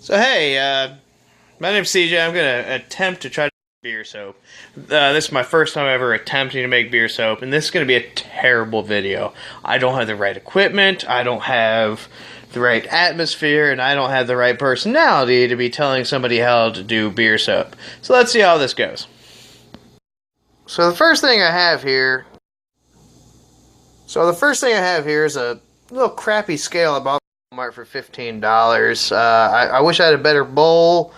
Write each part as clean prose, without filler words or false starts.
So hey, my name's CJ. I'm gonna attempt to try to make beer soap. This is my first time ever attempting to make beer soap, and this is gonna be a terrible video. I don't have the right equipment, I don't have the right atmosphere, and I don't have the right personality to be telling somebody how to do beer soap. So let's see how this goes. So the first thing I have here is a little crappy scale I bought from Walmart for $15. I wish I had a better bowl,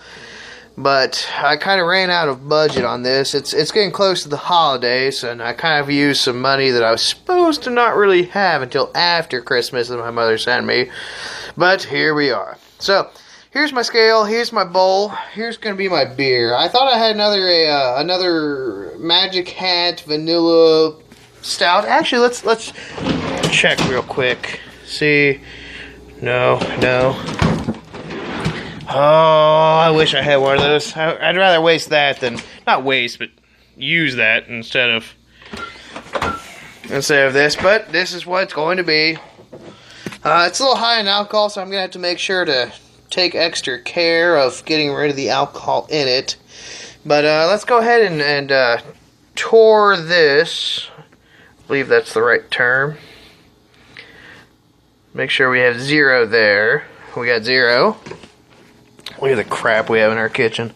but I kind of ran out of budget on this. It's getting close to the holidays, and I kind of used some money that I was supposed to not really have until after Christmas that my mother sent me. But here we are. So here's my scale. Here's my bowl. Here's gonna be my beer. I thought I had another Magic Hat vanilla stout. Actually, let's check real quick. See, no. Oh, I wish I had one of those. I'd rather waste that than not waste, but use that instead of this. But this is what it's going to be. It's a little high in alcohol, so I'm gonna have to make sure to take extra care of getting rid of the alcohol in it. But let's go ahead and pour this. I believe that's the right term. Make sure we have 0 there. We got 0. Look at the crap we have in our kitchen.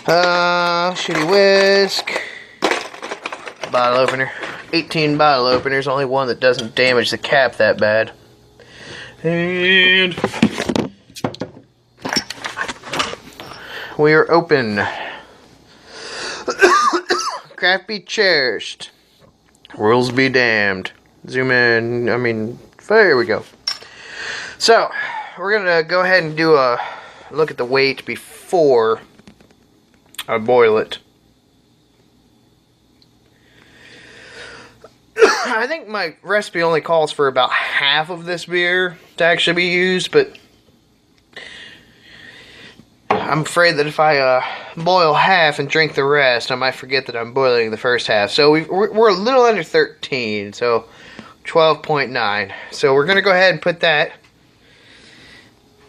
Shitty whisk. Bottle opener. 18 bottle openers. Only one that doesn't damage the cap that bad. And we are open. Craft be cherished. Rules be damned. Zoom in. There we go. So, we're going to go ahead and do a look at the weight before I boil it. I think my recipe only calls for about half of this beer to actually be used, but I'm afraid that if I boil half and drink the rest, I might forget that I'm boiling the first half. So we're a little under 13, so 12.9. So we're going to go ahead and put that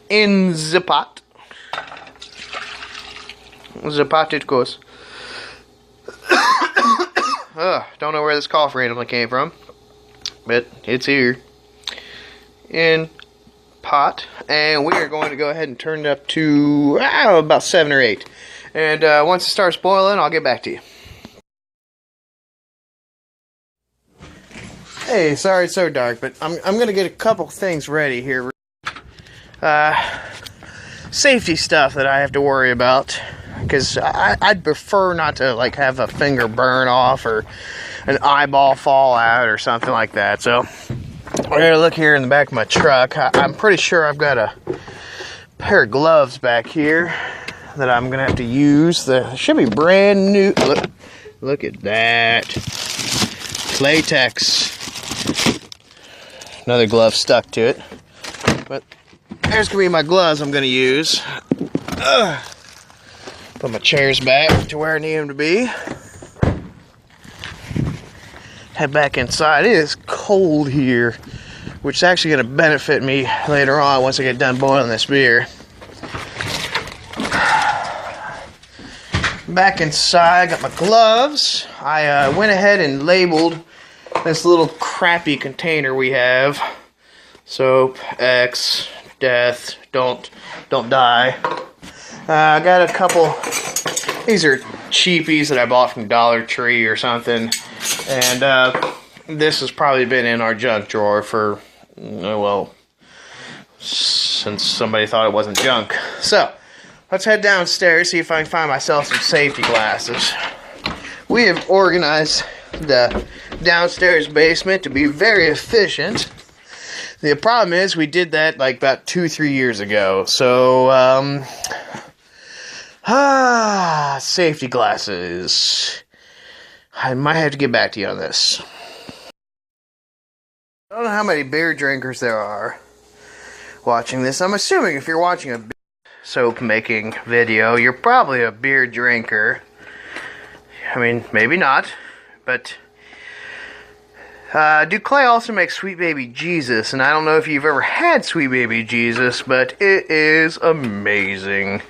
in the pot. The pot it goes. Don't know where this cough randomly came from, but it's here. In pot, and we are going to go ahead and turn it up to about 7 or 8. And once it starts boiling, I'll get back to you. Hey, sorry it's so dark, but I'm gonna get a couple things ready here. Safety stuff that I have to worry about, because I'd prefer not to have a finger burn off or an eyeball fall out or something like that. So we're gonna look here in the back of my truck. I'm pretty sure I've got a pair of gloves back here that I'm gonna have to use. They should be brand new. Look at that. Latex. Another glove stuck to it. But there's gonna be my gloves I'm gonna use. Put my chairs back to where I need them to be. Head back inside. It is cold here, which is actually going to benefit me later on once I get done boiling this beer. Back inside, got my gloves. I went ahead and labeled this little crappy container we have. Soap, X, death, don't die. I got a couple. These are cheapies that I bought from Dollar Tree or something, and this has probably been in our junk drawer for since somebody thought it wasn't junk. So let's head downstairs, see if I can find myself some safety glasses. We have organized the downstairs basement to be very efficient. The problem is we did that about 2-3 years ago. So safety glasses. I might have to get back to you on this. I don't know how many beer drinkers there are watching this. I'm assuming if you're watching a soap making video, you're probably a beer drinker. Maybe not, but Duclay also makes Sweet Baby Jesus, and I don't know if you've ever had Sweet Baby Jesus, but it is amazing.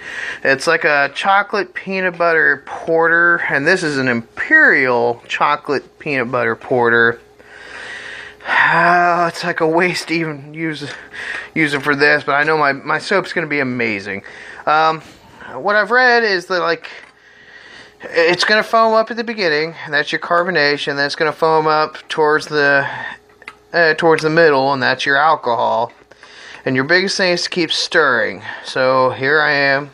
It's like a chocolate peanut butter porter, and this is an Imperial chocolate peanut butter porter. It's like a waste to even use it for this, but I know my soap's going to be amazing. What I've read is that, like, it's going to foam up at the beginning, and that's your carbonation. Then it's going to foam up towards the middle, and that's your alcohol. And your biggest thing is to keep stirring. So here I am,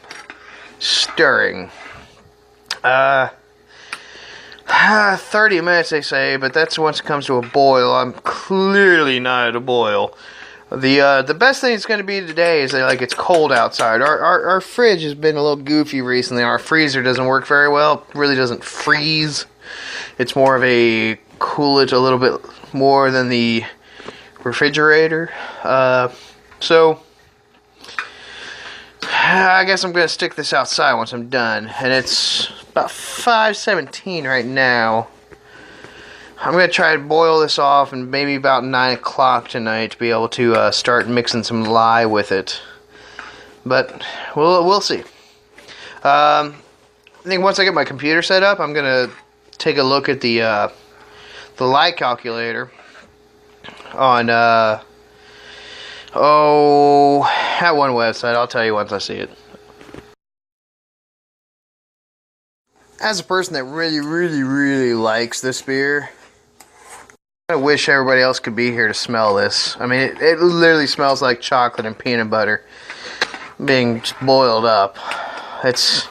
stirring. 30 minutes they say, but that's once it comes to a boil. I'm clearly not at a boil. The best thing it's going to be today is that, like, it's cold outside. Our fridge has been a little goofy recently. Our freezer doesn't work very well. It really doesn't freeze. It's more of a cool it a little bit more than the refrigerator. So I guess I'm going to stick this outside once I'm done. And it's about 5:17 right now. I'm going to try to boil this off and maybe about 9 o'clock tonight to be able to start mixing some lye with it. But we'll see. I think once I get my computer set up, I'm going to take a look at the lye calculator on that one website. I'll tell you once I see it. As a person that really likes this beer, I wish everybody else could be here to smell this. I mean, it literally smells like chocolate and peanut butter being boiled up. It's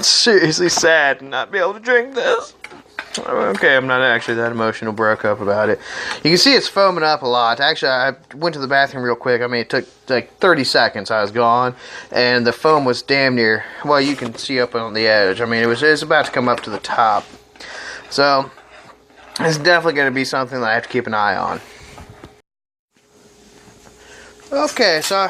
seriously sad to not be able to drink this. Okay, I'm not actually that emotional, broke up about it. You can see it's foaming up a lot. Actually, I went to the bathroom real quick. I mean, it took like 30 seconds. I was gone, and the foam was damn near, well, you can see up on the edge. I mean, it was about to come up to the top. So it's definitely going to be something that I have to keep an eye on. Okay, so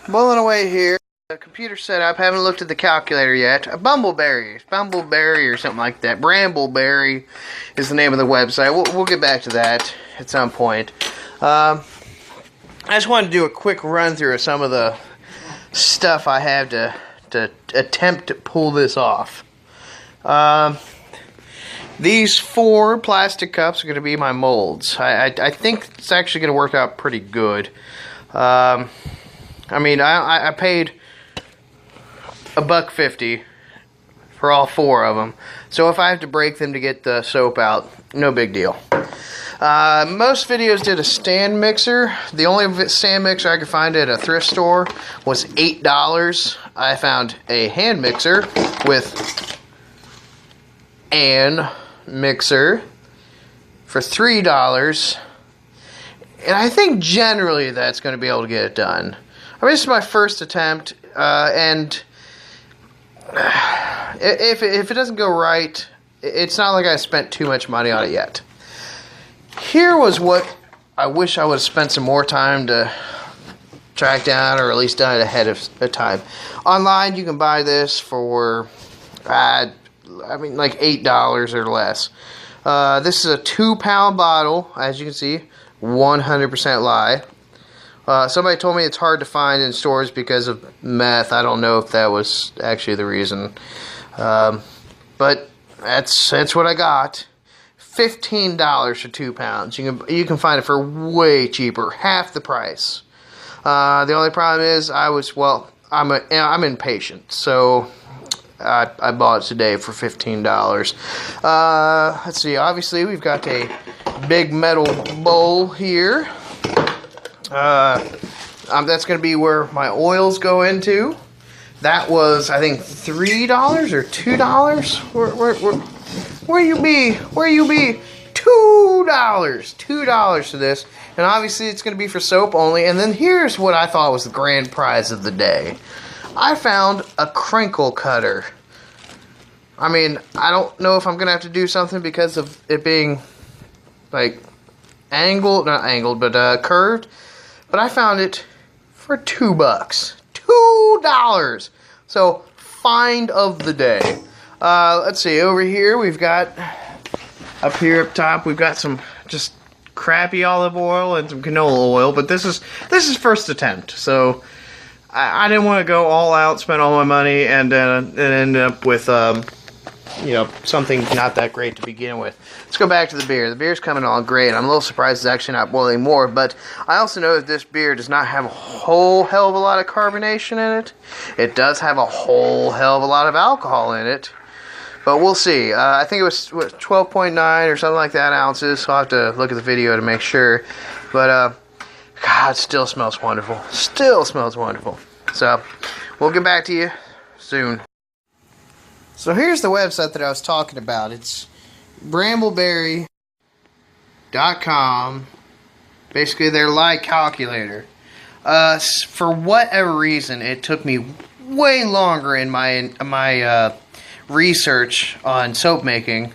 boiling away here. The computer setup, haven't looked at the calculator yet. A Bumbleberry or something like that. Brambleberry is the name of the website. We'll get back to that at some point. I just wanted to do a quick run through of some of the stuff I have to attempt to pull this off. These 4 plastic cups are going to be my molds. I think it's actually going to work out pretty good. I mean, I paid $1.50 for all 4 of them. So if I have to break them to get the soap out, no big deal. Most videos did a stand mixer. The only stand mixer I could find at a thrift store was $8. I found a hand mixer with an mixer for $3. And I think generally that's going to be able to get it done. I mean, this is my first attempt, and if it doesn't go right, it's not like I spent too much money on it yet. Here was what I wish I would have spent some more time to track down, or at least done it ahead of time. Online, you can buy this for, I mean, like $8 or less. This is a 2-pound bottle, as you can see, 100% lye. Somebody told me it's hard to find in stores because of meth. I don't know if that was actually the reason. But that's what I got. $15 for 2 pounds. You can find it for way cheaper, half the price. The only problem is I'm impatient, so I bought it today for $15. Let's see. Obviously, we've got a big metal bowl here. That's going to be where my oils go into. That was, I think, $3 or $2. Where you be? $2 for this. And obviously it's going to be for soap only. And then here's what I thought was the grand prize of the day. I found a crinkle cutter. I mean, I don't know if I'm going to have to do something because of it being, like, not angled, but curved. But I found it for $2. $2! So, find of the day. Let's see, over here we've got Up here up top, we've got some just crappy olive oil and some canola oil, but this is first attempt, so I didn't want to go all out, spend all my money, and end up with you know, something not that great to begin with. Let's go back to the beer. The beer's coming on great. I'm a little surprised it's actually not boiling more, but I also know that this beer does not have a whole hell of a lot of carbonation in it. It does have a whole hell of a lot of alcohol in it, but we'll see. I think it was 12.9 or something like that ounces, so I'll have to look at the video to make sure. But, God, it still smells wonderful. Still smells wonderful. So, we'll get back to you soon. So here's the website that I was talking about. It's brambleberry.com. Basically their lie calculator. For whatever reason, it took me way longer in my research on soap making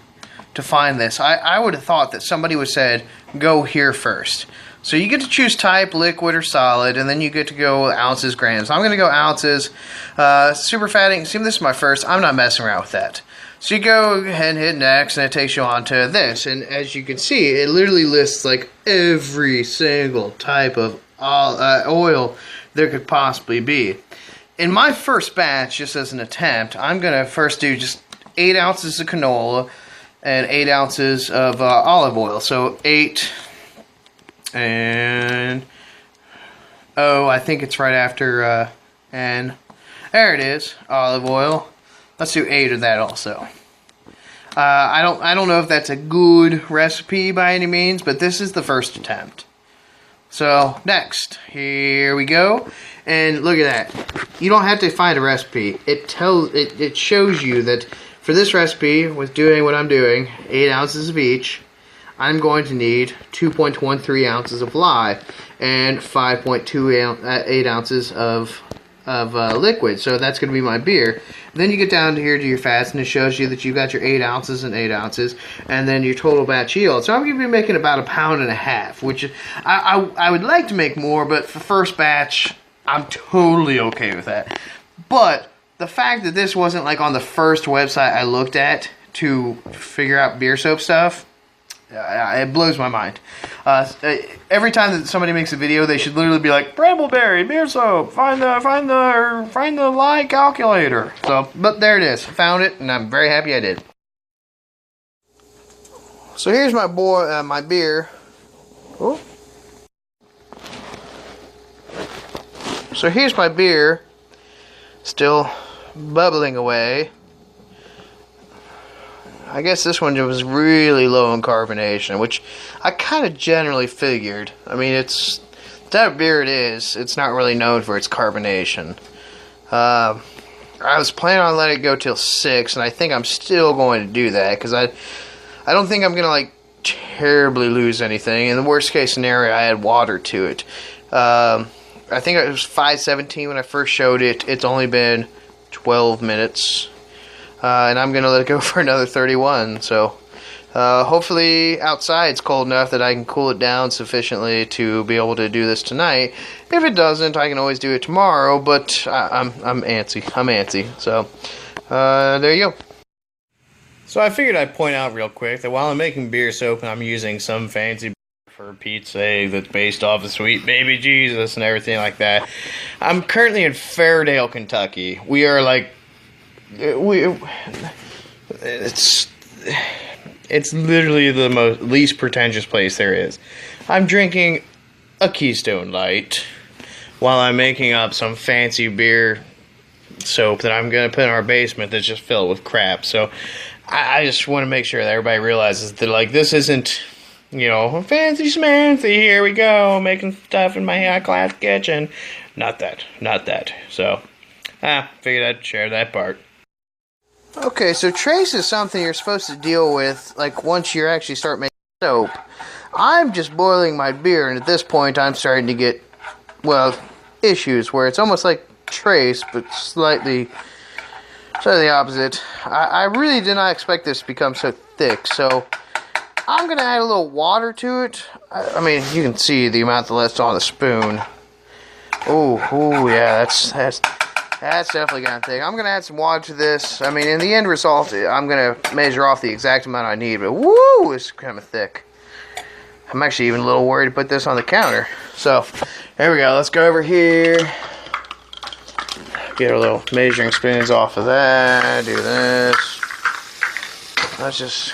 to find this. I would have thought that somebody would have said, go here first. So you get to choose type, liquid or solid, and then you get to go ounces, grams. I'm going to go ounces. Super fatting, see, this is my first. I'm not messing around with that. So you go ahead and hit next, and it takes you on to this. And as you can see, it literally lists like every single type of oil there could possibly be. In my first batch, just as an attempt, I'm going to first do just 8 ounces of canola and 8 ounces of olive oil. So 8... and I think it's right after and there it is, olive oil. Let's do 8 of that also. I don't know if that's a good recipe by any means, but this is the first attempt. So next, here we go, and look at that. You don't have to find a recipe. It shows you that for this recipe, with doing what I'm doing, 8 ounces of each, I'm going to need 2.13 ounces of lye and 5.28 ounces of liquid. So that's going to be my beer. Then you get down to here to your fats, and it shows you that you've got your 8 ounces and 8 ounces, and then your total batch yield. So I'm going to be making about 1.5 pounds, which I would like to make more, but for first batch, I'm totally okay with that. But the fact that this wasn't like on the first website I looked at to figure out beer soap stuff, it blows my mind. Every time that somebody makes a video, they should literally be like, Brambleberry, beer soap, find the lie calculator. So, but there it is. Found it, and I'm very happy I did. So here's my my beer. Oh. So here's my beer, still bubbling away. I guess this one was really low in carbonation, which I kind of generally figured. I mean, it's that beer it is. It's not really known for its carbonation. I was planning on letting it go till 6, and I think I'm still going to do that because I don't think I'm gonna like terribly lose anything. In the worst case scenario, I add water to it. I think it was 5:17 when I first showed it. It's only been 12 minutes. And I'm going to let it go for another 31, so hopefully outside it's cold enough that I can cool it down sufficiently to be able to do this tonight. If it doesn't, I can always do it tomorrow, but I'm antsy, so there you go. So I figured I'd point out real quick that while I'm making beer soap and I'm using some fancy for Pete's sake that's based off of Sweet Baby Jesus and everything like that, I'm currently in Fairdale, Kentucky. We are like it's literally the least pretentious place there is. I'm drinking a Keystone Light while I'm making up some fancy beer soap that I'm going to put in our basement that's just filled with crap. So I just want to make sure that everybody realizes that, like, this isn't, you know, fancy schmancy, here we go, making stuff in my high-class kitchen. Not that. So, figured I'd share that part. Okay, so trace is something you're supposed to deal with, like, once you actually start making soap. I'm just boiling my beer, and at this point I'm starting to get, well, issues where it's almost like trace, but slightly opposite. I really did not expect this to become so thick, so I'm going to add a little water to it. I mean, you can see the amount that's on the spoon. Oh, yeah, that's That's definitely gonna thick. I'm gonna add some water to this. I mean, in the end result, I'm gonna measure off the exact amount I need, but woo, it's kind of thick. I'm actually even a little worried to put this on the counter. So, there we go. Let's go over here. Get a little measuring spoons off of that. Do this. Let's just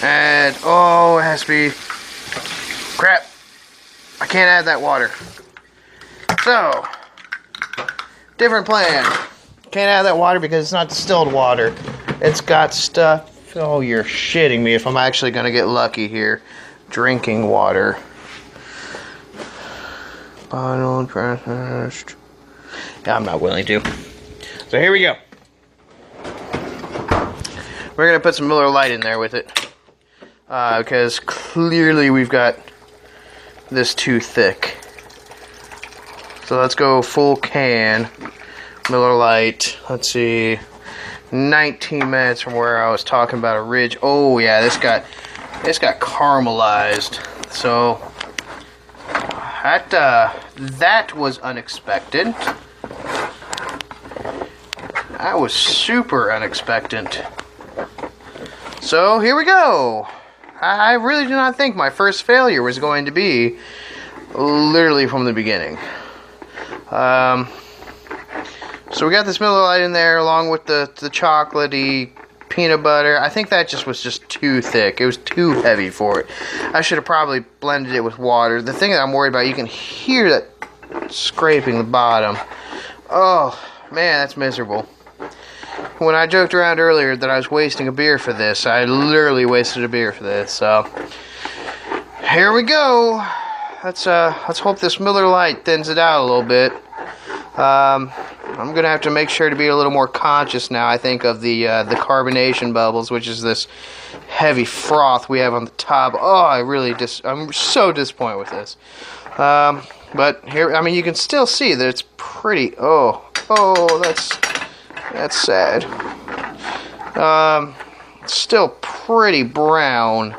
add. Oh, it has to be. Crap. I can't add that water. So, different plan. Can't add that water because it's not distilled water. It's got stuff. Oh, you're shitting me if I'm actually going to get lucky here. Drinking water. Bottled, processed. Yeah, I'm not willing to. So here we go. We're going to put some Miller Lite in there with it. Because clearly we've got this too thick. So let's go full can. Miller Lite. Let's see. 19 minutes from where I was talking about a ridge. Oh yeah, this got caramelized. So that was unexpected. That was super unexpected. So here we go. I really do not think my first failure was going to be literally from the beginning. So we got this Miller Lite in there along with the chocolatey peanut butter. I think that was just too thick. It was too heavy for it. I should have probably blended it with water. The thing that I'm worried about, you can hear that scraping the bottom. Oh, man, that's miserable. When I joked around earlier that I was wasting a beer for this, I literally wasted a beer for this. So, here we go. Let's hope this Miller Lite thins it out a little bit. I'm gonna have to make sure to be a little more conscious now, I think, of the carbonation bubbles, which is this heavy froth we have on the top. Oh, I'm so disappointed with this. But here, I mean, you can still see that it's pretty. Oh, that's sad. Still pretty brown.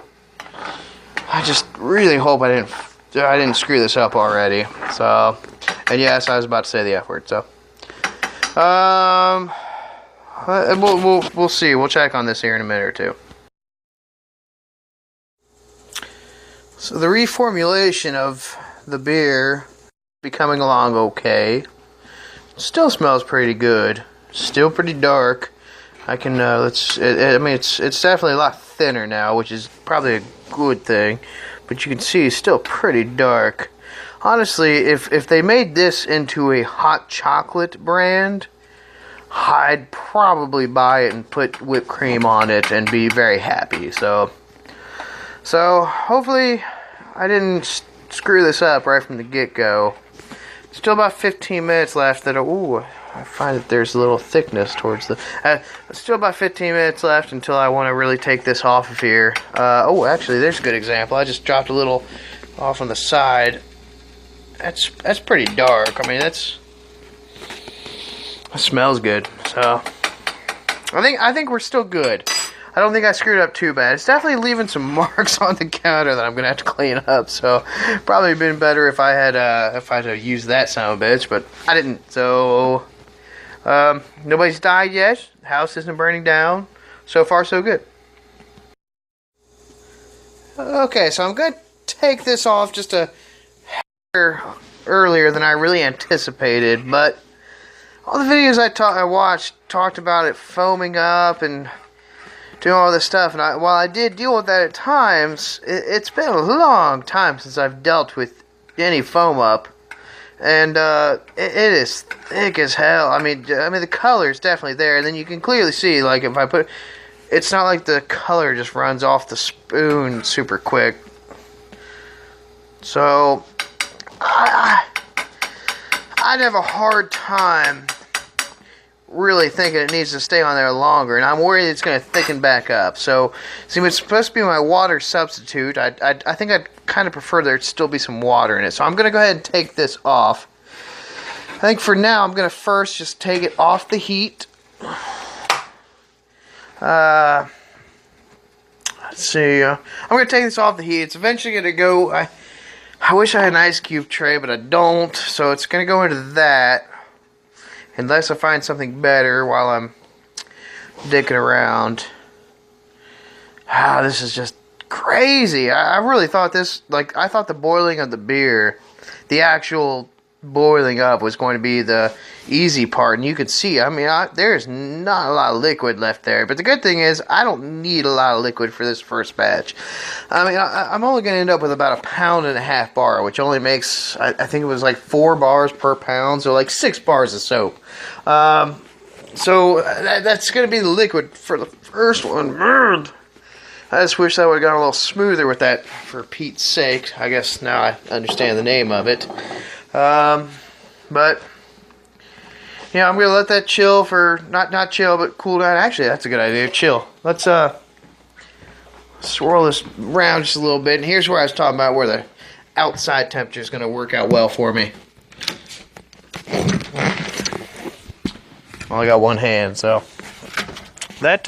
I just really hope I didn't screw this up already. So, and yes, I was about to say the F word. So, we'll see. We'll check on this here in a minute or two. So the reformulation of the beer be coming along okay. Still smells pretty good. Still pretty dark. I can it's definitely a lot thinner now, which is probably a good thing. But you can see it's still pretty dark. Honestly, if they made this into a hot chocolate brand, I'd probably buy it and put whipped cream on it and be very happy. So hopefully I didn't screw this up right from the get-go. Still about 15 minutes left. I find that there's a little thickness towards the... still about 15 minutes left until I want to really take this off of here. Actually, there's a good example. I just dropped a little off on the side. That's pretty dark. I mean, that smells good. So I think we're still good. I don't think I screwed up too bad. It's definitely leaving some marks on the counter that I'm gonna have to clean up. So probably been better if I had used that son of a bitch, but I didn't. So nobody's died yet. The house isn't burning down. So far, so good. Okay, so I'm gonna take this off just a earlier than I really anticipated, but all the videos I watched talked about it foaming up and doing all this stuff, and while I did deal with that at times, it's been a long time since I've dealt with any foam up, and it is thick as hell. I mean the color is definitely there, and then you can clearly see, like, if I put, it's not like the color just runs off the spoon super quick. So I'd have a hard time really thinking it needs to stay on there longer, and I'm worried it's going to thicken back up. So, see, it's supposed to be my water substitute. I think I'd kind of prefer there to still be some water in it. So I'm going to go ahead and take this off. I think for now I'm going to first just take it off the heat. Let's see. I'm going to take this off the heat. It's eventually going to go... I wish I had an ice cube tray, but I don't. So it's going to go into that. unless I find something better while I'm dicking around. This is just crazy. I really thought this, like, I thought the boiling of the beer, the actual boiling up was going to be the easy part, and you could see, I mean, there's not a lot of liquid left there, but the good thing is I don't need a lot of liquid for this first batch. I mean, I'm only going to end up with about 1.5 pound bar, which only makes, I think it was like 4 bars per pound, so like 6 bars of soap. So that's going to be the liquid for the first one. I just wish I would have gone a little smoother with that, for Pete's sake. I guess now I understand the name of it. But yeah, I'm gonna let that chill for not chill, but cool down. Actually, that's a good idea. Chill. Let's swirl this around just a little bit. And here's where I was talking about where the outside temperature is gonna work out well for me. Only got one hand, so that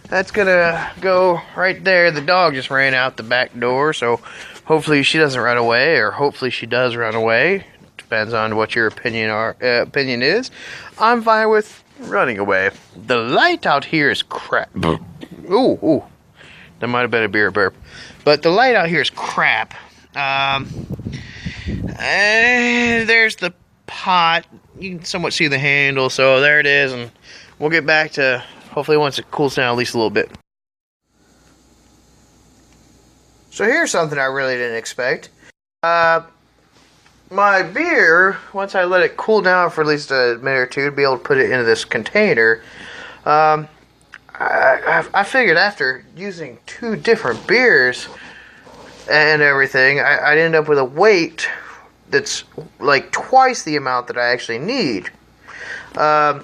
that's gonna go right there. The dog just ran out the back door, so hopefully she doesn't run away, or hopefully she does run away. Depends on what your opinion is. I'm fine with running away. The light out here is crap. Ooh, that might have been a beer burp. But the light out here is crap. There's the pot. You can somewhat see the handle, so there it is, and we'll get back to hopefully once it cools down at least a little bit. So here's something I really didn't expect. My beer, once I let it cool down for at least a minute or two to be able to put it into this container, I figured after using 2 different beers and everything, I'd end up with a weight that's like twice the amount that I actually need. I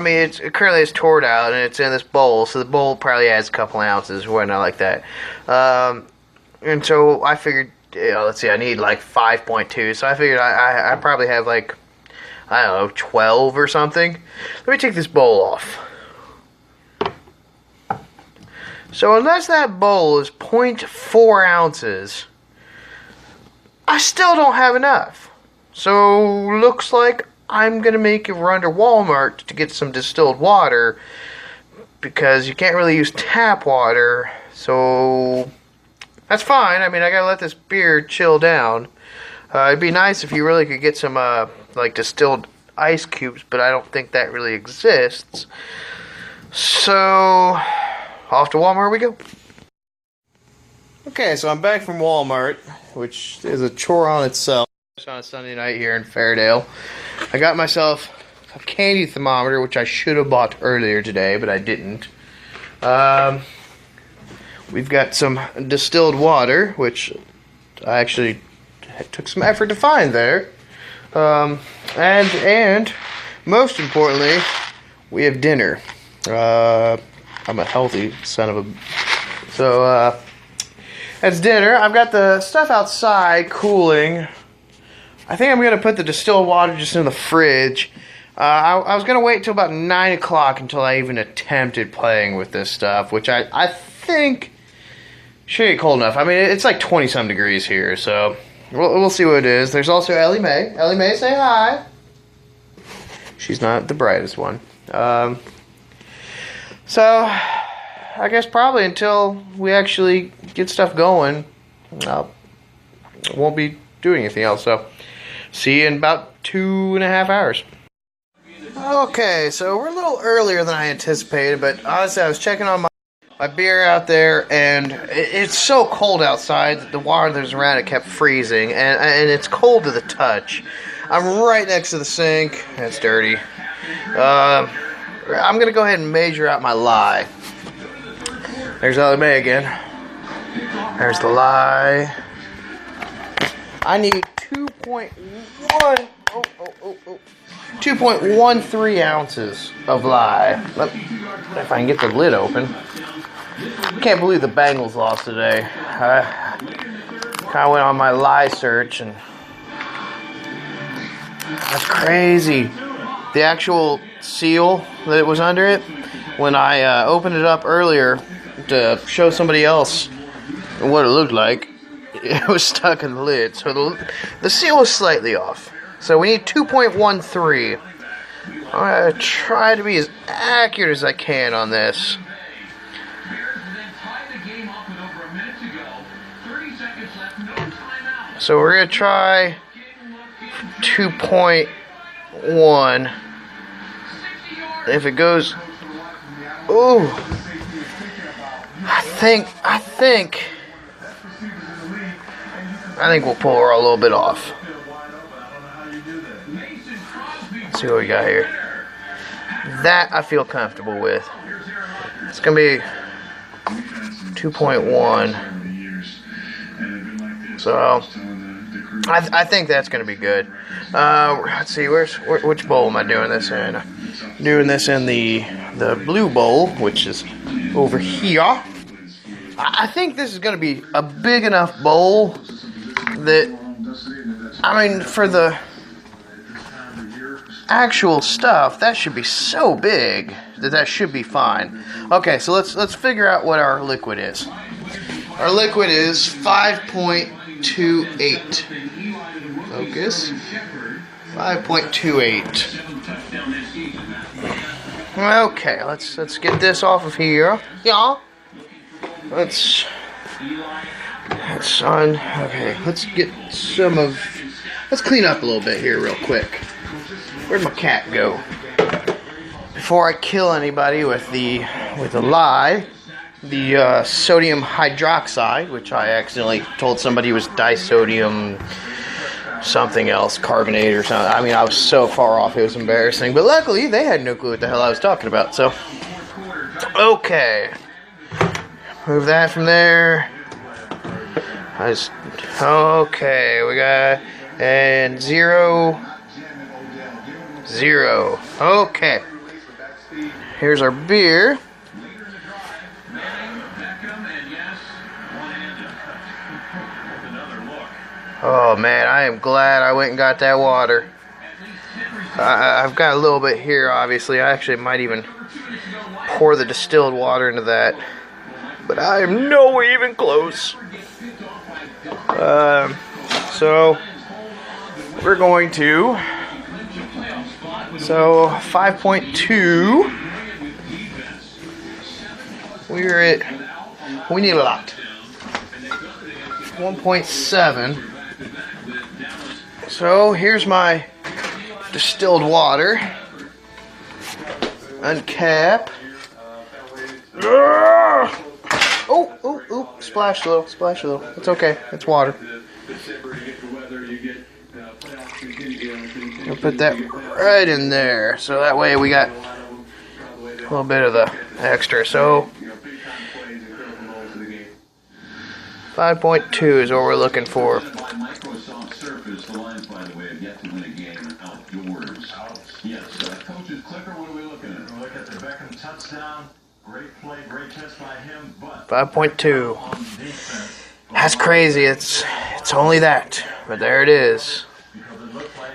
mean, currently it's poured out and it's in this bowl, so the bowl probably adds a couple ounces or whatnot like that. And so I figured, let's see, I need like 5.2, so I figured I probably have like, I don't know, 12 or something. Let me take this bowl off. So unless that bowl is 0.4 ounces, I still don't have enough. So looks like I'm going to make a run to Walmart to get some distilled water, because you can't really use tap water, so that's fine. I mean, I gotta let this beer chill down. It'd be nice if you really could get some, like, distilled ice cubes, but I don't think that really exists. So, off to Walmart we go. Okay, so I'm back from Walmart, which is a chore on itself. On a Sunday night here in Fairdale. I got myself a candy thermometer, which I should have bought earlier today, but I didn't. We've got some distilled water, which I actually took some effort to find there. And most importantly, we have dinner. I'm a healthy son of a... So, that's dinner. I've got the stuff outside cooling. I think I'm going to put the distilled water just in the fridge. I was going to wait until about 9 o'clock until I even attempted playing with this stuff, which I think should get cold enough. I mean, it's like 20-some degrees here, so we'll see what it is. There's also Ellie Mae. Ellie Mae, say hi. She's not the brightest one. So, I guess probably until we actually get stuff going, I won't be doing anything else, so see you in about 2.5 hours. Okay, so we're a little earlier than I anticipated, but honestly, I was checking on my beer out there, and it's so cold outside that the water that was around it kept freezing, and it's cold to the touch. I'm right next to the sink, and it's dirty. I'm going to go ahead and measure out my lye. There's Ellie Mae again. There's the lye. I need 2.13 ounces of lye. If I can get the lid open. Can't believe the Bengals lost today. I kind of went on my lye search, and that's crazy. The actual seal that was under it, when I opened it up earlier to show somebody else what it looked like, it was stuck in the lid. So the seal was slightly off. So we need 2.13. I'm going to try to be as accurate as I can on this. So we're going to try 2.1. If it goes... Ooh. I think we'll pull her a little bit off. Let's see what we got here. That I feel comfortable with. It's going to be 2.1. So I think that's going to be good. Let's see, which bowl am I doing this in? I'm doing this in the blue bowl, which is over here. I think this is going to be a big enough bowl that, I mean, for the actual stuff, that should be so big that should be fine. Okay, so let's figure out what our liquid is. Our liquid is 5.28. Focus. 5.28. Okay, let's get this off of here. Yeah. Let's on. Okay, let's clean up a little bit here real quick. Where'd my cat go? Before I kill anybody with the lye, the sodium hydroxide, which I accidentally told somebody was disodium something else, carbonate or something. I mean, I was so far off, it was embarrassing. But luckily, they had no clue what the hell I was talking about. So, okay. Move that from there. Okay, we got, and 0, 0. Okay. Here's our beer. Oh man, I am glad I went and got that water. I've got a little bit here, obviously. I actually might even pour the distilled water into that. But I am nowhere even close. So, we're going to... So, 5.2. We need a lot. 1.7. So here's my distilled water. Uncap. Oh, splash a little. It's okay. It's water. I'll put that right in there. So that way we got a little bit of the extra. So 5.2 is what we're looking for. Microsoft Surface, the Lions, by the way, have yet to win a game outdoors. Yes, Coach's Clipper, what are we looking at? We're looking at the Beckham touchdown. Great play, great catch by him, but 5.2. That's crazy. It's only that, but there it is.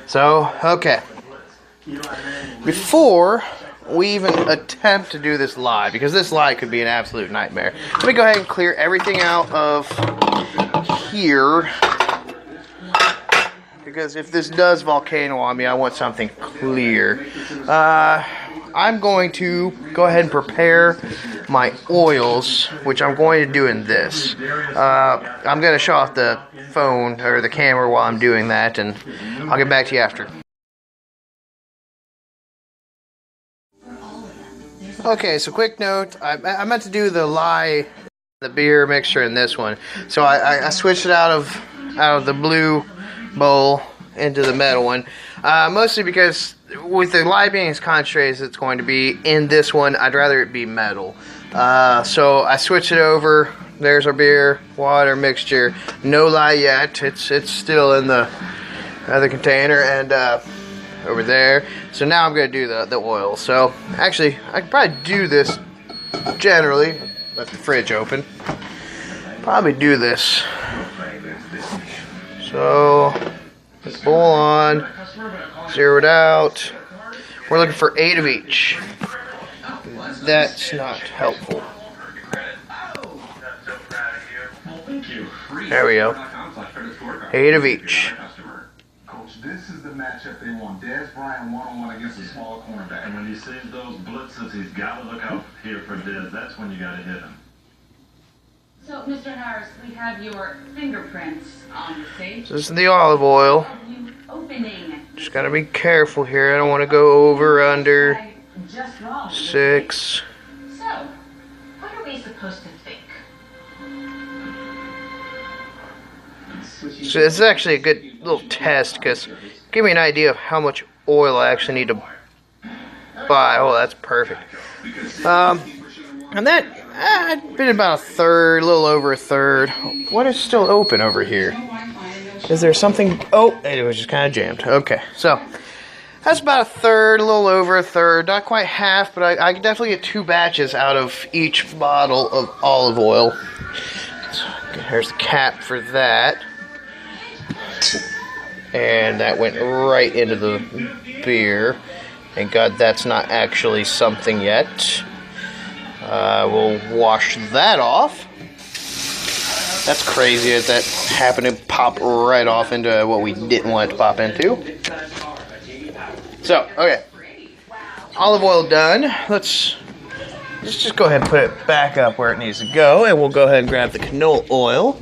So, okay. Before we even attempt to do this live, because this live could be an absolute nightmare, let me go ahead and clear everything out of here, because if this does volcano on me, I want something clear. I'm going to go ahead and prepare my oils, which I'm going to do in this. I'm going to show off the phone or the camera while I'm doing that, and I'll get back to you after. Okay, so quick note, I meant to do the lye, the beer mixture in this one. So I switched it out of the blue bowl into the metal one. Mostly because with the lye being as concentrated as it's going to be in this one, I'd rather it be metal. So I switched it over. There's our beer, water mixture. No lye yet. It's still in the other container and over there. So now I'm going to do the oil. So actually, I could probably do this generally. Left the fridge open. Probably do this. So, put the bowl on. Zero it out. We're looking for 8 of each. That's not helpful. There we go. 8 of each. matchup they want. Dez Bryant one-on-one against a smaller cornerback. And when he sees those blitzes, he's got to look out here for Dez. That's when you got to hit him. So, Mr. Harris, we have your fingerprints on the safe. This is the olive oil. Opening. Just gotta be careful here. I don't want to go over under Just wrong. 6. So, what are we supposed to think? So this is actually a good little test because give me an idea of how much oil I actually need to buy. Oh, that's perfect. And that I've been about a third, a little over a third. What is still open over here? Is there something? Oh, it was just kind of jammed. Okay, so that's about a third, a little over a third. Not quite half, but I can definitely get 2 batches out of each bottle of olive oil. So, here's the cap for that. And that went right into the beer. Thank God that's not actually something yet. We'll wash that off. That's crazy that that happened to pop right off into what we didn't want it to pop into. So, okay. Olive oil done. Let's just go ahead and put it back up where it needs to go. And we'll go ahead and grab the canola oil.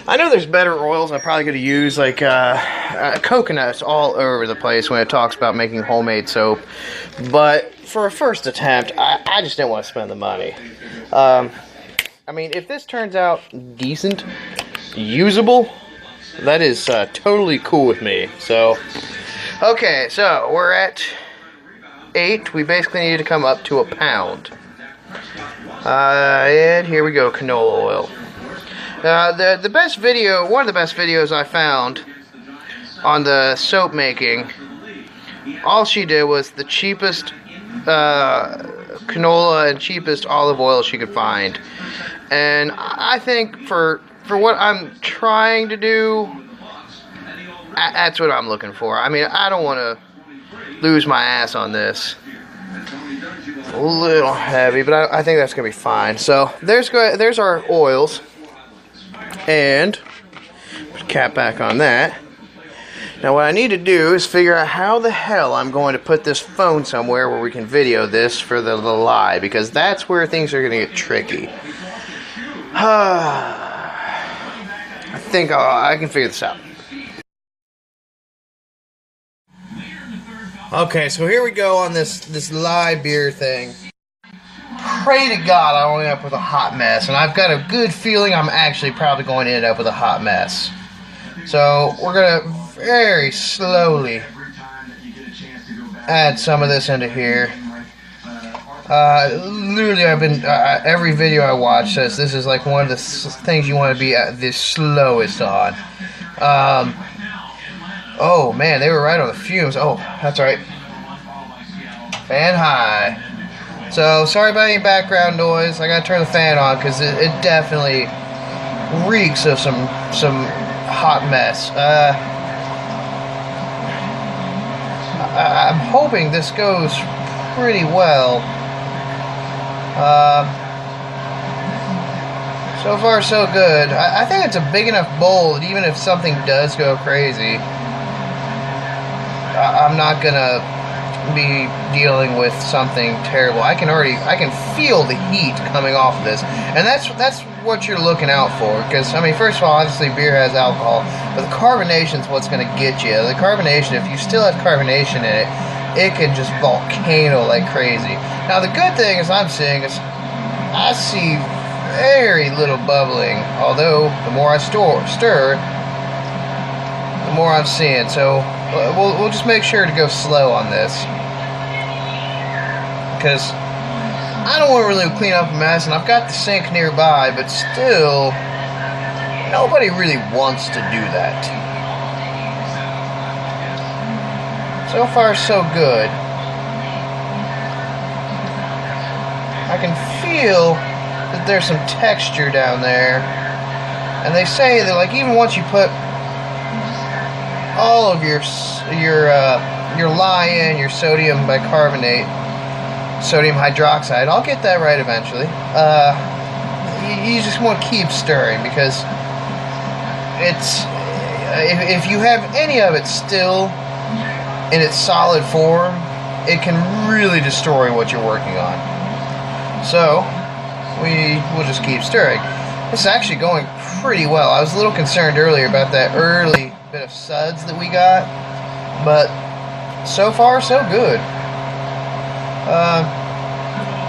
I know there's better oils. I'm probably going to use like coconuts all over the place when it talks about making homemade soap. But for a first attempt, I just didn't want to spend the money. I mean, if this turns out decent, usable, that is totally cool with me. So, okay, so we're at 8. We basically need to come up to a pound. And here we go, canola oil. The best video, one of the best videos I found on the soap making, all she did was the cheapest canola and cheapest olive oil she could find. And I think for what I'm trying to do, that's what I'm looking for. I mean, I don't want to lose my ass on this. A little heavy, but I think that's going to be fine. So there's our oils. And put a cap back on that. Now what I need to do is figure out how the hell I'm going to put this phone somewhere where we can video this for the live, because that's where things are going to get tricky. I think I can figure this out. Okay, so here we go on this live beer thing. Pray to God I don't end up with a hot mess, and I've got a good feeling I'm actually probably going to end up with a hot mess. So we're going to very slowly add some of this into here. Literally, I've been every video I watch says this is like one of the things you want to be at the slowest on. Oh man, they were right on the fumes. Oh, that's right. Fan high. So sorry about any background noise. I gotta turn the fan on because it definitely reeks of some hot mess. I'm hoping this goes pretty well. So far so good. I think it's a big enough bowl that even if something does go crazy, I'm not gonna be dealing with something terrible. I can feel the heat coming off of this, and that's what you're looking out for. Because I mean, first of all, obviously beer has alcohol, but the carbonation is what's going to get you. The carbonation, if you still have carbonation in it, it can just volcano like crazy. Now the good thing is I see very little bubbling. Although the more I stir, the more I'm seeing. So we'll just make sure to go slow on this, because I don't want to really clean up a mess, and I've got the sink nearby, but still, nobody really wants to do that. So far, so good. I can feel that there's some texture down there, and they say that like even once you put all of your lye in, your sodium bicarbonate, sodium hydroxide, I'll get that right eventually. You just want to keep stirring, because it's if you have any of it still in its solid form, it can really destroy what you're working on. So we will just keep stirring. This is actually going pretty well. I was a little concerned earlier about that early bit of suds that we got, but so far so good.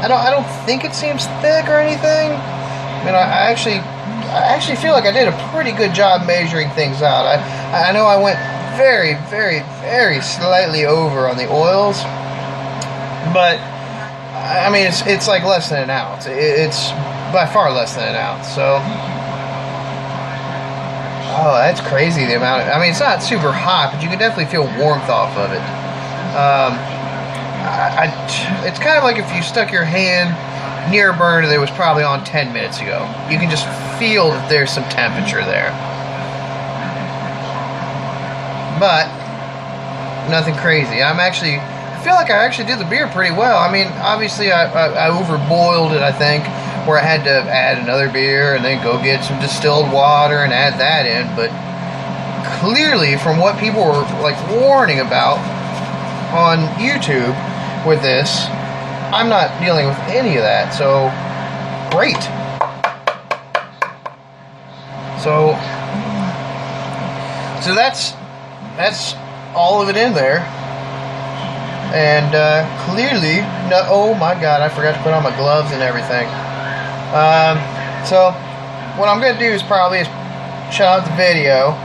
I don't think it seems thick or anything. I mean, I actually feel like I did a pretty good job measuring things out. I know I went very, very, very slightly over on the oils, but I mean, it's like less than an ounce. It's by far less than an ounce. So, oh, that's crazy the amount. I mean, it's not super hot, but you can definitely feel warmth off of it. It's kind of like if you stuck your hand near a burner that was probably on 10 minutes ago. You can just feel that there's some temperature there. But nothing crazy. I feel like I actually did the beer pretty well. I mean, obviously I overboiled it, I think, where I had to add another beer and then go get some distilled water and add that in. But clearly, from what people were like warning about on YouTube with this, I'm not dealing with any of that, so great. So that's all of it in there, and clearly, no. Oh my God, I forgot to put on my gloves and everything. So what I'm gonna do is probably shut off the video,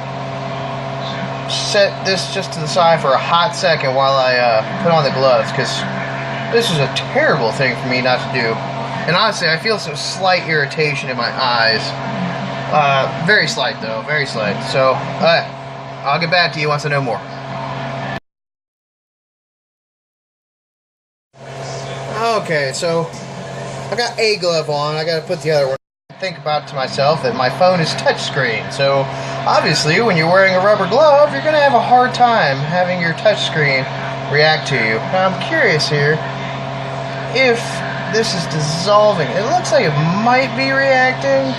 set this just to the side for a hot second while I put on the gloves, because this is a terrible thing for me not to do. And honestly, I feel some slight irritation in my eyes. Very slight though, very slight. So, I'll get back to you once I know more. Okay, so I got a glove on. I got to put the other one. Think about to myself that my phone is touchscreen. So obviously, when you're wearing a rubber glove, you're gonna have a hard time having your touchscreen react to you. Now I'm curious here if this is dissolving. It looks like it might be reacting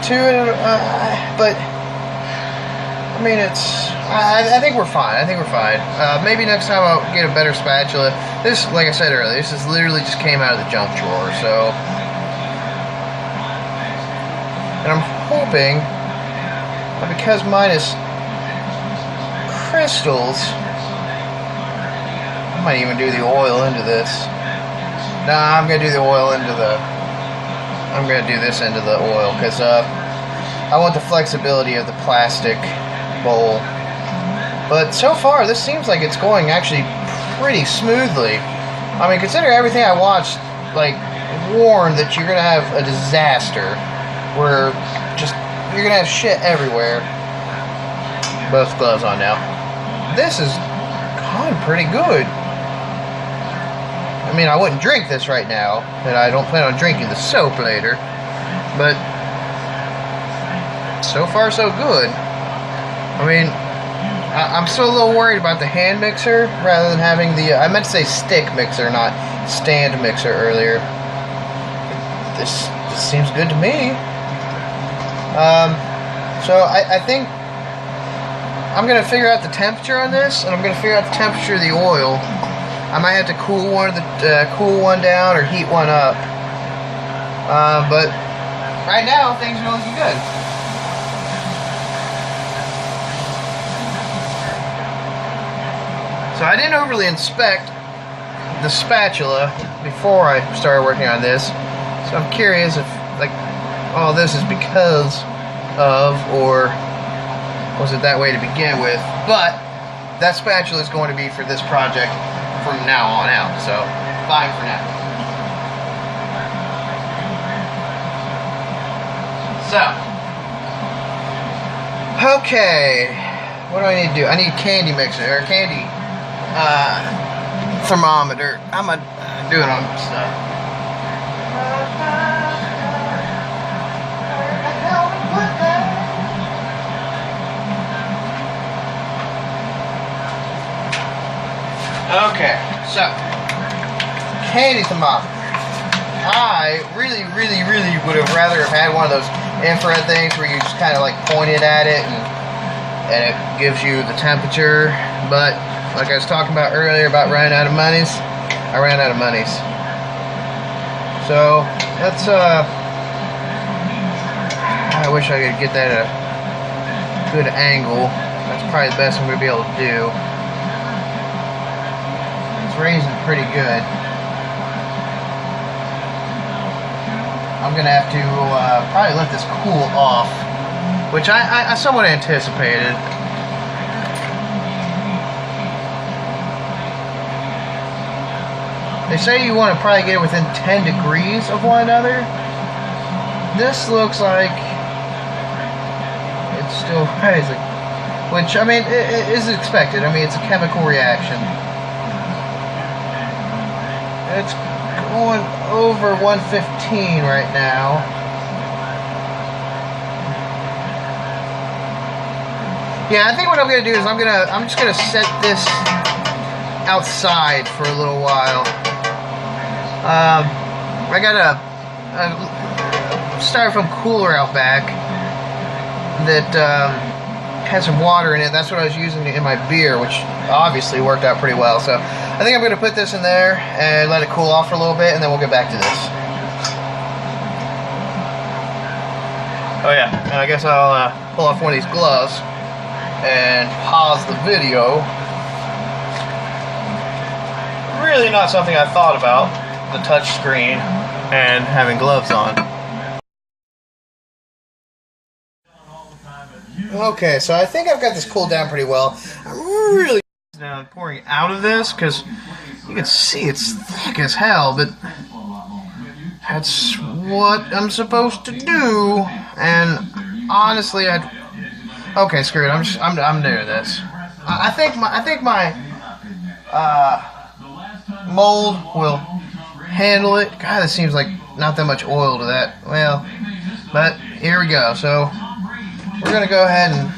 to it, but I mean, I think we're fine. I think we're fine. Maybe next time I'll get a better spatula. This, like I said earlier, this is literally just came out of the junk drawer. So, and I'm hoping that because mine is crystals, I might even do the oil into this. Nah, I'm gonna do the oil into the. I'm gonna do this into the oil because I want the flexibility of the plastic bowl. But so far, this seems like it's going actually pretty smoothly. I mean, consider everything I watched, like, warned that you're gonna have a disaster where just you're gonna have shit everywhere. Both gloves on now. This is gone pretty good. I mean, I wouldn't drink this right now, and I don't plan on drinking the soap later, but so far so good. I mean, I'm still a little worried about the hand mixer rather than having the, I meant to say stick mixer, not stand mixer earlier. This seems good to me. So I think I'm going to figure out the temperature on this, and I'm going to figure out the temperature of the oil. I might have to cool one down or heat one up. But right now, things are looking good. So I didn't overly inspect the spatula before I started working on this. So I'm curious if, like, all this is because of, or was it that way to begin with? But that spatula is going to be for this project from now on out, so fine for now. So, okay, what do I need to do? I need candy mixer, or candy thermometer. I'm doing on stuff. Okay, so candy thermometer. I really would have rather have had one of those infrared things where you just kind of like pointed at it and and it gives you the temperature. But like I was talking about earlier about running out of monies, I ran out of monies. So that's I wish I could get that at a good angle. That's probably the best I'm going to be able to do. It's raising pretty good. I'm going to have to probably let this cool off, which I somewhat anticipated. They say you want to probably get it within 10 degrees of one another. This looks like it's still rising, which, I mean, it is expected. I mean, it's a chemical reaction. It's going over 115 right now. Yeah, I think what I'm gonna do is I'm just gonna set this outside for a little while. I got a styrofoam cooler out back that has some water in it. That's what I was using in my beer, which obviously worked out pretty well. So I think I'm going to put this in there and let it cool off for a little bit, and then we'll get back to this. Oh yeah, and I guess I'll pull off one of these gloves and pause the video. Really not something I thought about, the touch screen and having gloves on. Okay, so I think I've got this cooled down pretty well. I'm really now pouring out of this because you can see it's thick as hell, but that's what I'm supposed to do. And honestly, okay, screw it. I'm new to this. I think my mold will handle it. God, this seems like not that much oil to that. Well, but here we go. So we're gonna go ahead and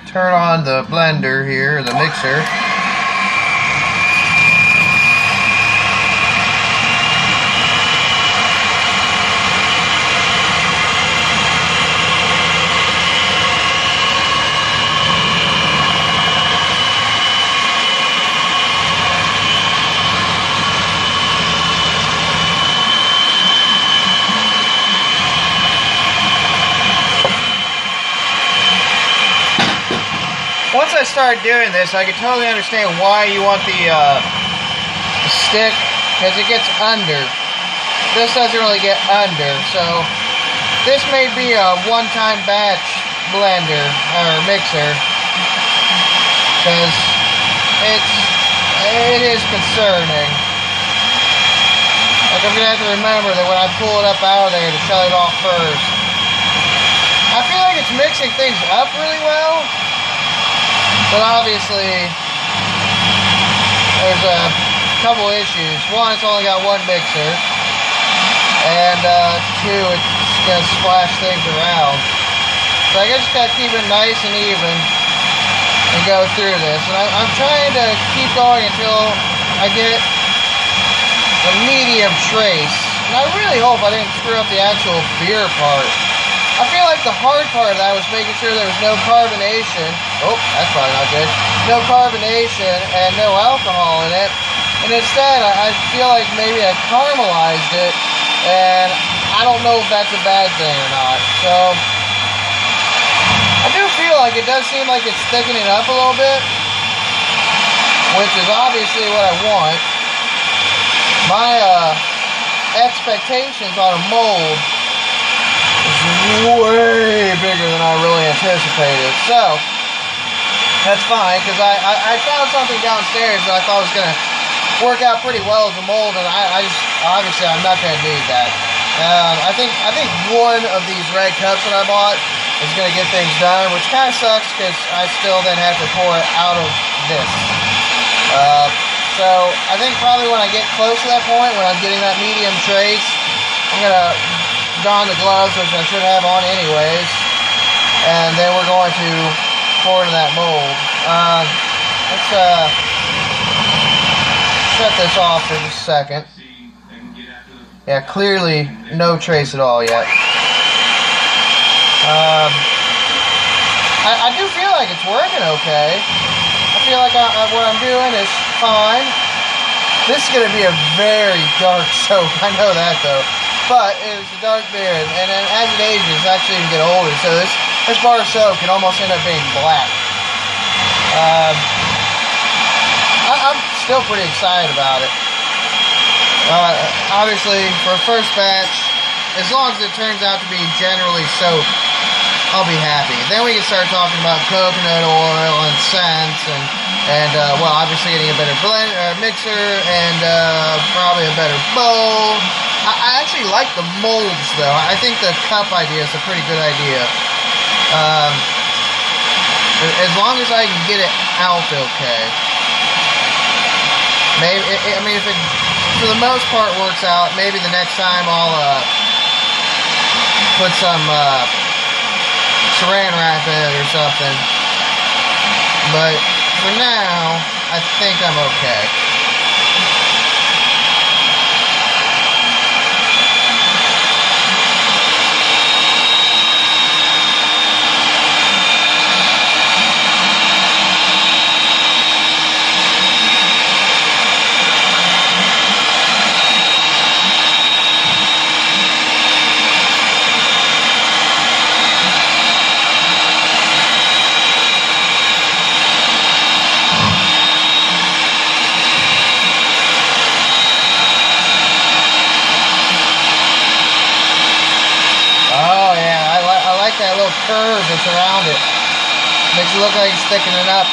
turn on the blender here, the mixer. Once I started doing this, I could totally understand why you want the stick, because it gets under. This doesn't really get under, so this may be a one-time batch blender or mixer, because it is concerning. Like, I'm gonna have to remember that when I pull it up out of there to shut it off first. I feel like it's mixing things up really well. But obviously, there's a couple issues. One, it's only got one mixer. And two, it's going to splash things around. So I just got to keep it nice and even and go through this. And I'm trying to keep going until I get a medium trace. And I really hope I didn't screw up the actual beer part. I feel like the hard part of that was making sure there was no carbonation. Oh, that's probably not good. No carbonation and no alcohol in it. And instead, I feel like maybe I caramelized it. And I don't know if that's a bad thing or not. So, I do feel like it does seem like it's thickening up a little bit. Which is obviously what I want. My expectations on a mold way bigger than I really anticipated, so that's fine, because I found something downstairs that I thought was going to work out pretty well as a mold, and I just, obviously I'm not going to need that. I think one of these red cups that I bought is going to get things done, which kind of sucks, because I still then have to pour it out of this. So I think probably when I get close to that point, when I'm getting that medium trace, I'm going to don the gloves, which I should have on anyways, and then we're going to pour into that mold. Let's shut this off for just a second. Yeah, clearly no trace at all yet. I do feel like it's working okay. I feel like what I'm doing is fine. This is going to be a very dark soap. I know that though. But it's a dark beer, and then as it ages, it's actually going to get older. So this bar of soap can almost end up being black. I'm still pretty excited about it. Obviously, for a first batch, as long as it turns out to be generally soap, I'll be happy. Then we can start talking about coconut oil and scents, and well, obviously getting a better blend, mixer, and probably a better bowl. I actually like the molds, though. I think the cup idea is a pretty good idea. As long as I can get it out okay. Maybe, I mean, if it, for the most part, works out, maybe the next time I'll put some saran wrap in it or something. But for now, I think I'm okay. That little curve that's around it makes it look like it's thickening up.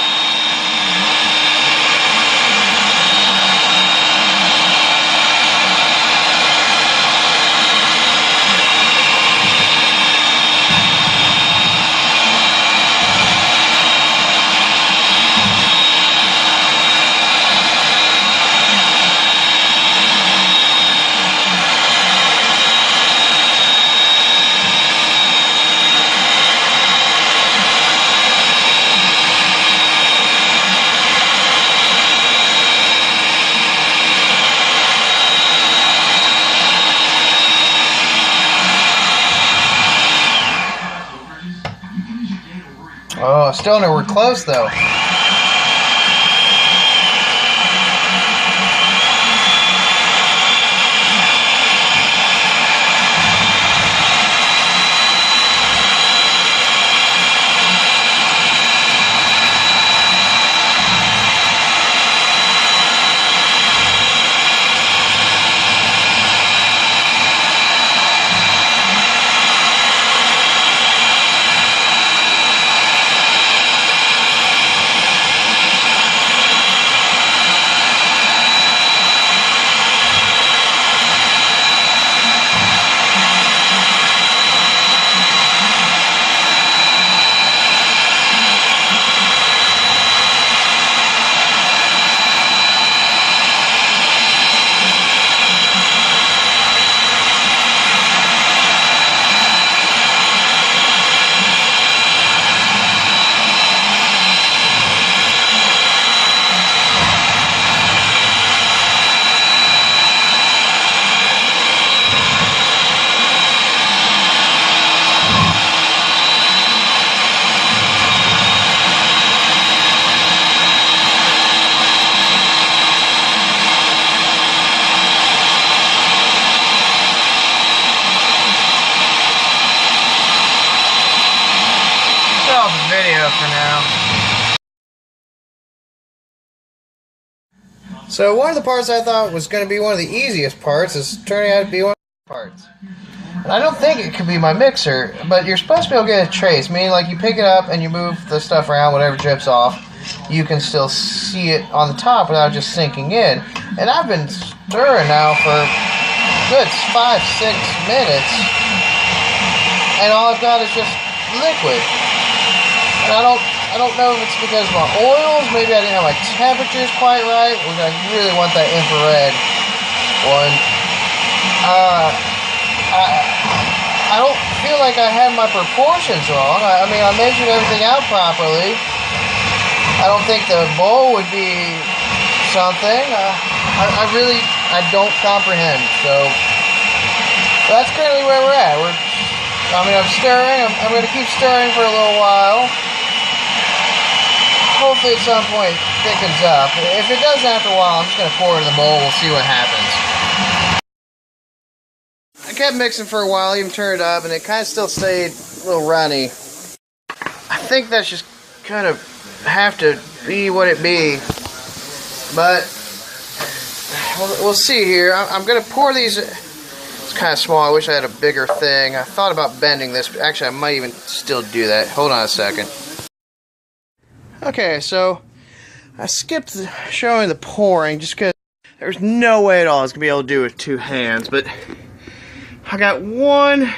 Oh, still nowhere close though. Video for now. So one of the parts I thought was going to be one of the easiest parts is turning out to be one of the parts. And I don't think it could be my mixer, but you're supposed to be able to get a trace, meaning like you pick it up and you move the stuff around, whatever drips off, you can still see it on the top without just sinking in. And I've been stirring now for a good 5-6 minutes, and all I've got is just liquid. And I don't know if it's because of my oils, maybe I didn't have my temperatures quite right, which I really want that infrared one. I don't feel like I had my proportions wrong. I mean, I measured everything out properly. I don't think the bowl would be something. I don't comprehend. So that's currently where we're at. I'm stirring. I'm going to keep stirring for a little while. hopefully at some point it thickens up. If it doesn't after a while, I'm just going to pour it in the bowl. We'll see what happens. I kept mixing for a while, even turned it up, and it kind of still stayed a little runny. I think that's just kind of have to be what it be. But we'll see here. I'm going to pour these. It's kind of small. I wish I had a bigger thing. I thought about bending this. Actually, I might even still do that. Hold on a second. Okay, so I skipped showing the pouring just because there's no way at all I was going to be able to do it with two hands. But I got one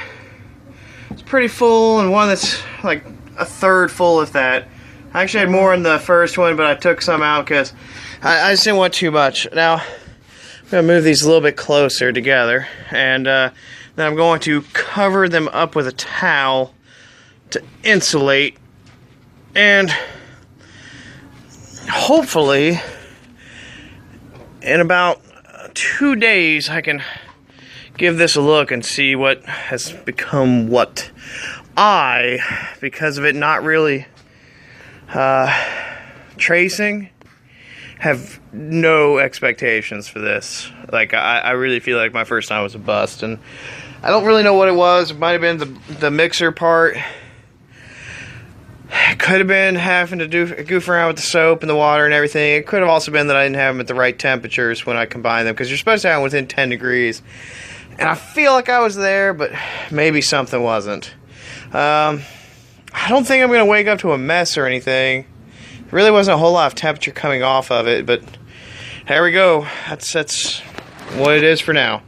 that's pretty full and one that's like a third full, if that. I actually had more in the first one, but I took some out because I just didn't want too much. Now, I'm going to move these a little bit closer together, and then I'm going to cover them up with a towel to insulate, and hopefully in about 2 days I can give this a look and see what has become what. Because of it not really tracing, have no expectations for this. Like, I really feel like my first time was a bust, and I don't really know what it was. It might have been the mixer part. It could have been having to goof around with the soap and the water and everything. It could have also been that I didn't have them at the right temperatures when I combined them, because you're supposed to have them within 10 degrees. And I feel like I was there, but maybe something wasn't. I don't think I'm going to wake up to a mess or anything. There really wasn't a whole lot of temperature coming off of it, but there we go. That's what it is for now.